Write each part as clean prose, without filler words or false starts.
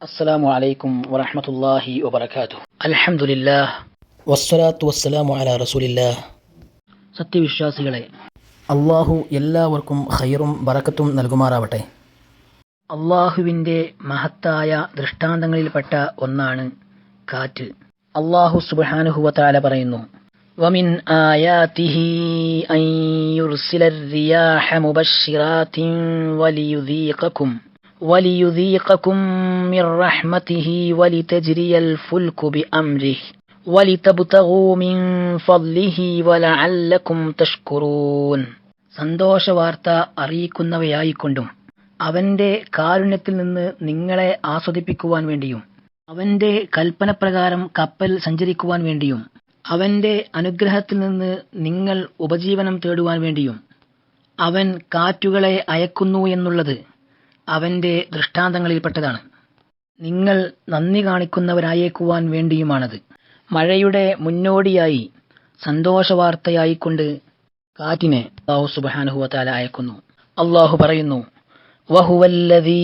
അസ്സലാമു അലൈക്കും വറഹ്മത്തുള്ളാഹി വബറകാതുഹു. അൽഹംദുലില്ലാഹ് വസ്സലാത്തു വസ്സലാമു അലാ റസൂലില്ലാഹ്. സത്യവിശ്വാസികളെ, അള്ളാഹു എല്ലാവർക്കും ഖൈറും ബറക്കത്തും നൽകുമാറാവട്ടെ. അള്ളാഹുവിൻ്റെ മഹത്തായ ദൃഷ്ടാന്തങ്ങളിൽപ്പെട്ട ഒന്നാണ് കാറ്റ്. അള്ളാഹു സുബ്ഹാനഹു വതആല പറയുന്നു, വമിൻ ആയാതിഹി അൻ യുർസിലർ റിയാഹ മുബശ്ശിറാത്തിൻ വലിയുദീഖകും മിർ റഹ്മതിഹി വലിതജ്രിയൽ ഫുൽകു ബിഅംരിഹി വലിതബ്തഗൂ മിൻ ഫദ്ലിഹി വലഅല്ലകും തഷ്കുറൂൻ. സന്തോഷവാർത്ത അറിയിക്കുന്നവയായിക്കൊണ്ടും അവന്റെ കാരുണ്യത്തിൽ നിന്ന് നിങ്ങളെ ആസ്വദിപ്പിക്കുവാൻ വേണ്ടിയും അവന്റെ കൽപ്പനപ്രകാരം കപ്പൽ സഞ്ചരിക്കുവാൻ വേണ്ടിയും അവന്റെ അനുഗ്രഹത്തിൽ നിന്ന് നിങ്ങൾ ഉപജീവനം തേടുവാൻ വേണ്ടിയും അവൻ കാറ്റുകളെ അയക്കുന്നു എന്നുള്ളത് അവന്റെ ദൃഷ്ടാന്തങ്ങളിൽപ്പെട്ടതാണ്. നിങ്ങൾ നന്ദി കാണിക്കുന്നവരായേക്കുവാൻ വേണ്ടിയുമാണത്. മഴയുടെ മുന്നോടിയായി സന്തോഷവാർത്തയായിക്കൊണ്ട് കാറ്റിനെ അല്ലാഹു സുബ്ഹാനഹു വതആല അയക്കുന്നു. അല്ലാഹു പറയുന്നു, വഹുവല്ലദീ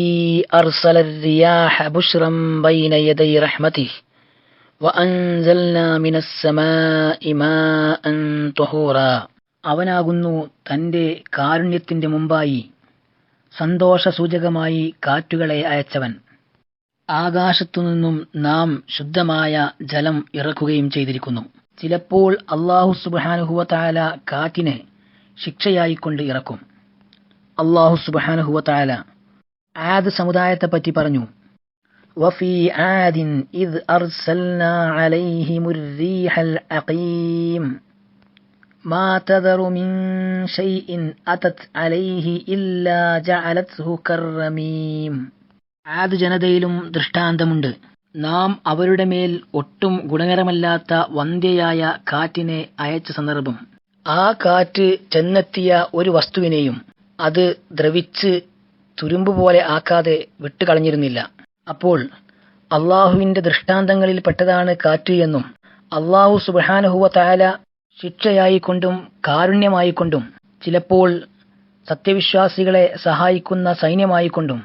അർസലർ റിയാഹ ബുശ്റൻ ബൈന യദൈ റഹ്മതിഹി വഅൻസൽനാ മിനസ് സമാഇ മാഅൻ തുഹൂറാ. അവനാകുന്നു തന്റെ കാരുണ്യത്തിന്റെ മുമ്പായി സന്തോഷസൂചകമായി കാറ്റുകളെ അയച്ചവൻ. ആകാശത്തുനിന്നും നാം ശുദ്ധമായ ജലം ഇറക്കുകയും ചെയ്തിരിക്കുന്നു. ചിലപ്പോൾ അല്ലാഹു സുബ്ഹാനഹു വതആല കാറ്റിനെ ശിക്ഷയായിക്കൊണ്ട് ഇറക്കും. അല്ലാഹു സുബ്ഹാനഹു വതആല ആദ് സമുദായത്തെപ്പറ്റി പറഞ്ഞു, വഫീ ആദിൻ ഇദ് അർസൽനാ അലൈഹിമുർ റീഹൽ അഖീം മാ തദറു മിൻ ശൈഇൻ അതത് അലൈഹി ഇല്ലാ ജഅലത്ഹു കർറമീം. ആദ് ജനതയിലും ദൃഷ്ടാന്തമുണ്ട്. നാം അവരുടെ മേൽ ഒട്ടും ഗുണകരമല്ലാത്ത വന്ധ്യയായ കാറ്റിനെ അയച്ച സന്ദർഭം. ആ കാറ്റ് ചെന്നെത്തിയ ഒരു വസ്തുവിനെയും അത് ദ്രവിച്ച് തുരുമ്പ് പോലെ ആക്കാതെ വിട്ടുകളഞ്ഞിരുന്നില്ല. അപ്പോൾ അള്ളാഹുവിന്റെ ദൃഷ്ടാന്തങ്ങളിൽ പെട്ടതാണ് കാറ്റ് എന്നും അള്ളാഹു സുബ്ഹാനഹു വതആല ശിക്ഷയായിക്കൊണ്ടും കാരുണ്യമായിക്കൊണ്ടും ചിലപ്പോൾ സത്യവിശ്വാസികളെ സഹായിക്കുന്ന സൈന്യമായിക്കൊണ്ടും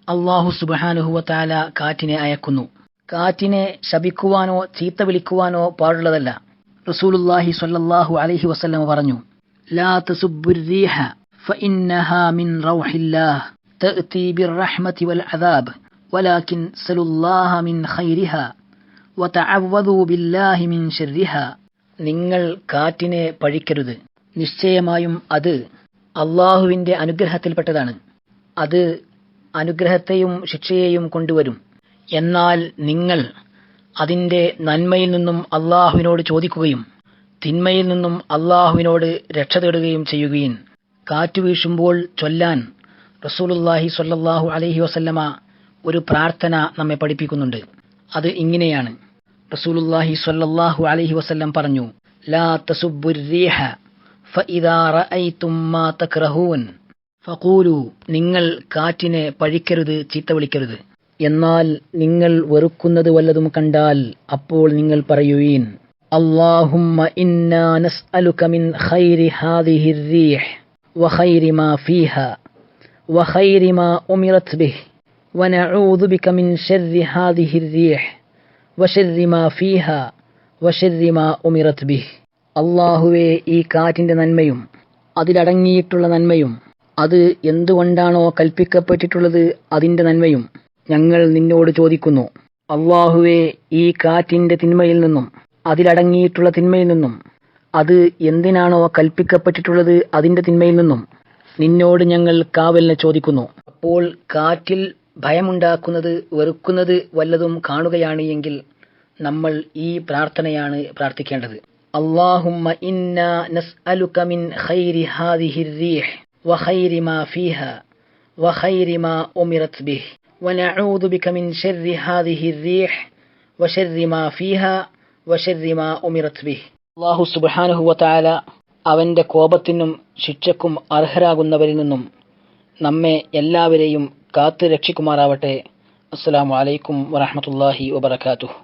അല്ലാഹു സുബ്ഹാനഹു വതആല കാറ്റിനെ അയക്കുന്നു. കാറ്റിനെ ശപിക്കുവാനോ ചീത്ത വിളിക്കുവാനോ പാടുള്ളതല്ല. റസൂലുള്ളാഹി സ്വല്ലല്ലാഹു അലൈഹി വസല്ലം പറഞ്ഞു, ലാ തസുബ്ബുർ റീഹ ഫഇന്നഹാ മിൻ റൗഹില്ലാഹ് തഅതി ബിർറഹ്മതി വൽ അദാബ് വലാകിൻ സലുല്ലാഹ മിൻ ഖൈരിഹാ വതഅവ്വദൂ ബില്ലാഹി മിൻ ശർരിഹാ. നിങ്ങൾ കാറ്റിനെ പഴിക്കരുത്. നിശ്ചയമായും അത് അള്ളാഹുവിന്റെ അനുഗ്രഹത്തിൽപ്പെട്ടതാണ്. അത് അനുഗ്രഹത്തെയും ശിക്ഷയെയും കൊണ്ടുവരും. എന്നാൽ നിങ്ങൾ അതിന്റെ നന്മയിൽ നിന്നും അള്ളാഹുവിനോട് ചോദിക്കുകയും തിന്മയിൽ നിന്നും അള്ളാഹുവിനോട് രക്ഷ തേടുകയും ചെയ്യുകയും. കാറ്റ് വീശുമ്പോൾ ചൊല്ലാൻ റസൂലുള്ളാഹി സ്വല്ലല്ലാഹു അലൈഹി വസല്ലമ ഒരു പ്രാർത്ഥന നമ്മെ പഠിപ്പിക്കുന്നുണ്ട്. അത് ഇങ്ങനെയാണ്. റസൂലുള്ളാഹി സ്വല്ലല്ലാഹു അലൈഹി വസല്ലം പറഞ്ഞു, ലാ തസുബ്ബുർ റീഹ ഫഇദാ റഅയ്തും മാ തക്റഹൂൻ ഫഖൂലു. നിങ്ങൾ കാറ്റിനെ പഴിക്കരുത്, ചീത്ത വിളിക്കരുത്. എന്നാൽ നിങ്ങൾ വെറുക്കുന്നത് വല്ലതും കണ്ടാൽ അപ്പോൾ നിങ്ങൾ പറയുവീൻ, അല്ലാഹുമ്മ ഇന്നാ നസ്അലുക മിൻ ഖൈരി ഹാദിഹിർ റീഹ് വഖൈരി മാ ഫീഹാ വഖൈരി മാ ഉമിറത് ബിഹി വനഊദു ബിക മിൻ ശർരി ഹാദിഹിർ റീഹ് വശർരി മാ ഫീഹാ വശർരി മാ ഉമിറത് ബിഹി. അല്ലാഹുവേ, ഈ കാറ്റിന്റെ നന്മയും അതിലടങ്ങിയിട്ടുള്ള നന്മയും അത് എന്തുകൊണ്ടാണോ കൽപ്പിക്കപ്പെട്ടിട്ടുള്ളത് അതിന്റെ നന്മയും ഞങ്ങൾ നിന്നോട് ചോദിക്കുന്നു. അല്ലാഹുവേ, ഈ കാറ്റിന്റെ തിന്മയിൽ നിന്നും അതിലടങ്ങിയിട്ടുള്ള തിന്മയിൽ നിന്നും അത് എന്തിനാണോ കൽപ്പിക്കപ്പെട്ടിട്ടുള്ളത് അതിന്റെ തിന്മയിൽ നിന്നും നിന്നോട് ഞങ്ങൾ കാവലിനെ ചോദിക്കുന്നു. അപ്പോൾ കാറ്റിൽ ഭയമുണ്ടാക്കുന്നത് വെറുക്കുന്നത് വല്ലതും കാണുകയാണ് എങ്കിൽ നമ്മൾ ഈ പ്രാർത്ഥനയാണ് പ്രാർത്ഥിക്കേണ്ടത്. അല്ലാഹുമ്മ ഇന്നാ നസ്അലുക മിൻ ഖൈരി ഹാദിഹിർ റീഹ് വഖൈരി മാ ഫീഹാ വഖൈരി മാ ഉമിറത് ബിഹി വനഊദു ബിക മിൻ ശർരി ഹാദിഹിർ റീഹ് വശർരി മാ ഫീഹാ വശർരി മാ ഉമിറത് ബിഹി. അല്ലാഹു സുബ്ഹാനഹു വതആല അവന്റെ കോപത്തിനും ശിക്ഷക്കും അർഹരാകുന്നവരിൽ നിന്നും നമ്മെ എല്ലാവരെയും കാത്തു രക്ഷിക്കുമാറാവട്ടെ. അസ്സലാമു അലൈക്കും വറഹ്മത്തുള്ളാഹി വബറകാതുഹു.